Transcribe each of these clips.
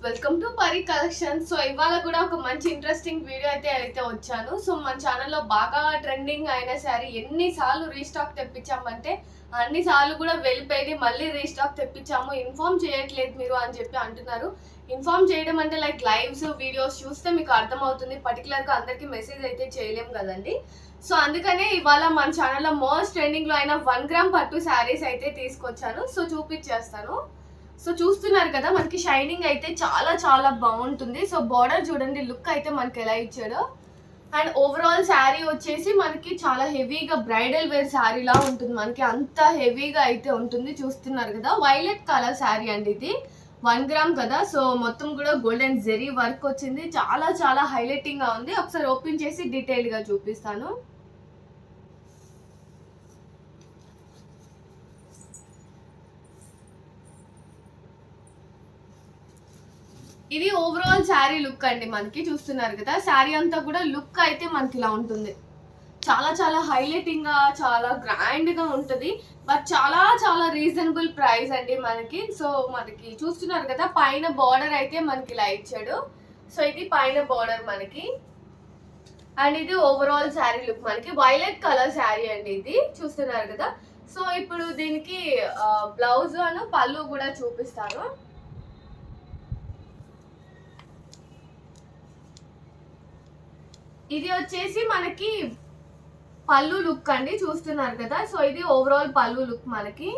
Welcome to పరి collection. So ఇవాళ కూడా ఒక మంచి ఇంట్రెస్టింగ్ వీడియో అయితే వచ్చాను. సో మన ఛానల్లో బాగా ట్రెండింగ్ అయిన శారీ ఎన్నిసార్లు రీస్టాక్ తెప్పించామంటే అన్నిసార్లు కూడా వెళ్ళిపోయి మళ్ళీ రీస్టాక్ తెప్పించాము, ఇన్ఫార్మ్ చేయట్లేదు మీరు అని చెప్పి అంటున్నారు. ఇన్ఫార్మ్ చేయడం అంటే లైక్ లైవ్స్ వీడియోస్ చూస్తే మీకు అర్థమవుతుంది, పర్టికులర్గా అందరికీ మెసేజ్ అయితే చేయలేము కదండి. సో అందుకనే ఇవాళ మన ఛానల్లో మోస్ట్ ట్రెండింగ్లో అయిన 1 గ్రామ్ పట్టు శారీస్ అయితే తీసుకొచ్చాను. సో చూపించేస్తాను. సో చూస్తున్నారు కదా, మనకి షైనింగ్ అయితే చాలా చాలా బాగుంటుంది. సో బార్డర్ చూడండి, లుక్ అయితే మనకి ఎలా ఇచ్చాడో. అండ్ ఓవరాల్ శారీ వచ్చేసి మనకి చాలా హెవీగా బ్రైడల్ వేర్ శారీలా ఉంటుంది, మనకి అంత హెవీగా అయితే ఉంటుంది. చూస్తున్నారు కదా, వైలెట్ కలర్ శారీ అండి ఇది. 1 గ్రామ్ కదా, సో మొత్తం కూడా గోల్డెన్ జెరీ వర్క్ వచ్చింది. చాలా చాలా హైలైటింగ్ గా ఉంది. ఒకసారి ఓపెన్ చేసి డీటెయిల్ గా చూపిస్తాను. ఇది ఓవరాల్ శారీ లుక్ అండి. మనకి చూస్తున్నారు కదా, శారీ అంతా కూడా లుక్ అయితే మనకి ఇలా ఉంటుంది. చాలా చాలా హైలైటింగ్ గా, చాలా గ్రాండ్ గా ఉంటుంది. బట్ చాలా చాలా రీజనబుల్ ప్రైస్ అండి మనకి. సో మనకి చూస్తున్నారు కదా, పైన బార్డర్ అయితే మనకి ఇలా ఇచ్చాడు. సో ఇది పైన బార్డర్ మనకి. అండ్ ఇది ఓవరాల్ శారీ లుక్ మనకి. వైలెట్ కలర్ శారీ అండి ఇది, చూస్తున్నారు కదా. సో ఇప్పుడు దీనికి బ్లౌజ్ అను పళ్ళు కూడా చూపిస్తాను. ఇది వచ్చేసి మనకి పళ్ళు లుక్ అండి, చూస్తున్నారు కదా. సో ఇది ఓవరాల్ పళ్ళు లుక్ మనకి.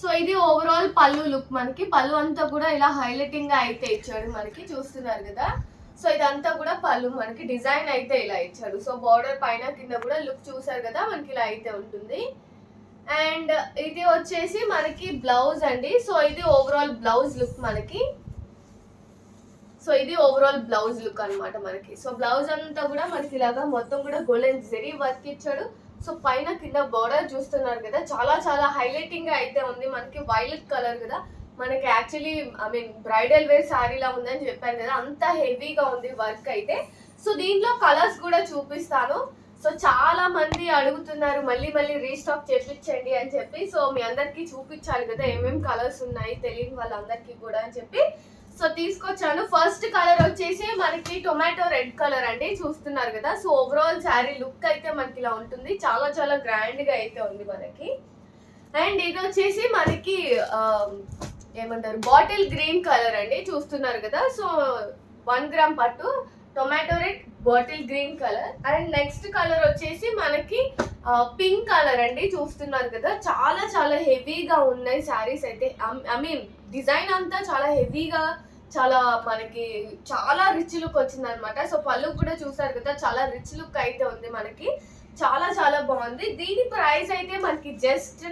సో ఇది ఓవరాల్ పళ్ళు లుక్ మనకి. పళ్ళు అంతా కూడా ఇలా హైలైటింగ్ గా అయితే ఇచ్చాడు మనకి, చూస్తున్నారు కదా. సో ఇదంతా కూడా పళ్ళు మనకి, డిజైన్ అయితే ఇలా ఇచ్చాడు. సో బార్డర్ పైన కింద కూడా లుక్ చూసారు కదా, మనకి ఇలా అయితే ఉంటుంది. అండ్ ఇది వచ్చేసి మనకి బ్లౌజ్ అండి. సో ఇది ఓవరాల్ బ్లౌజ్ లుక్ మనకి. సో ఇది ఓవరాల్ బ్లౌజ్ లుక్ అనమాట మనకి. సో బ్లౌజ్ అంతా కూడా మనకి ఇలాగా మొత్తం కూడా గోల్డెన్ జెరీ వర్క్ ఇచ్చాడు. సో పైన కింద బార్డర్ చూస్తున్నారు కదా, చాలా చాలా హైలైటింగ్ గా అయితే ఉంది మనకి. వైలెట్ కలర్ కదా మనకి, యాక్చువల్లీ బ్రైడల్ వేర్ శారీలా ఉందని చెప్పాను కదా, అంత హెవీగా ఉంది వర్క్ అయితే. సో దీంట్లో కలర్స్ కూడా చూపిస్తాను. సో చాలా మంది అడుగుతున్నారు మళ్ళీ మళ్ళీ రీస్టాక్ చేపించండి అని చెప్పి. సో మీ అందరికి చూపించాలి కదా ఏమేమి కలర్స్ ఉన్నాయి తెలియని వాళ్ళందరికీ కూడా అని చెప్పి సో తీసుకొచ్చాను. ఫస్ట్ కలర్ వచ్చేసి మనకి టొమాటో రెడ్ కలర్ అండి, చూస్తున్నారు కదా. సో ఓవరాల్ శారీ లుక్ అయితే మనకి ఇలా ఉంటుంది. చాలా చాలా గ్రాండ్ గా అయితే ఉంది మనకి. అండ్ ఇది వచ్చేసి మనకి ఏమంటారు, బాటిల్ గ్రీన్ కలర్ అండి, చూస్తున్నారు కదా. సో 1 గ్రామ్ పట్టు tomato red bottle green colour. And next colour వచ్చేసి మనకి పింక్ కలర్ అండి, చూస్తున్నారు కదా. చాలా చాలా హెవీగా ఉన్నాయి శారీస్ అయితే. డిజైన్ అంతా చాలా హెవీగా, చాలా మనకి చాలా రిచ్ లుక్ వచ్చింది అనమాట. సో పళ్ళు కూడా చూసారు కదా, చాలా రిచ్ లుక్ అయితే ఉంది మనకి. చాలా చాలా బాగుంది. దీని ప్రైస్ అయితే మనకి జస్ట్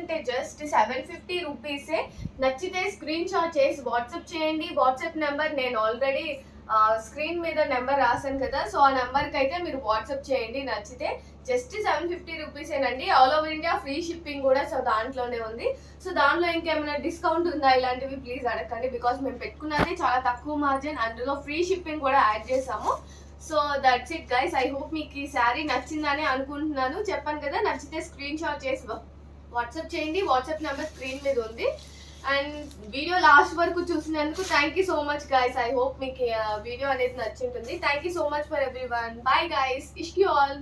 750 రూపీసే. నచ్చితే స్క్రీన్ షాట్ చేసి వాట్సాప్ చేయండి. వాట్సాప్ నెంబర్ నేను ఆల్రెడీ స్క్రీన్ మీద నెంబర్ రాశాను కదా, సో ఆ నెంబర్కి అయితే మీరు వాట్సాప్ చేయండి నచ్చితే. జస్ట్ 750 రూపీసేనండి. All over India free shipping కూడా సో దాంట్లోనే ఉంది. సో దాంట్లో ఇంకేమైనా డిస్కౌంట్ ఉందా ఇలాంటివి ప్లీజ్ అడగండి, బికాస్ మేము పెట్టుకున్నది చాలా తక్కువ మార్జిన్, అందులో ఫ్రీ షిప్పింగ్ కూడా యాడ్ చేసాము. So that's it guys. I hope మీకు ఈ శారీ నచ్చిందని అనుకుంటున్నాను. చెప్పాను కదా, నచ్చితే స్క్రీన్ షాట్ చేసి వాట్సాప్ చేయండి. వాట్సాప్ నెంబర్ స్క్రీన్ మీద ఉంది. అండ్ వీడియో లాస్ట్ వరకు చూసినందుకు thank you so much guys. I hope మీకు వీడియో అనేది నచ్చింటుంది. Thank you so much for everyone. Bye guys, wish you all.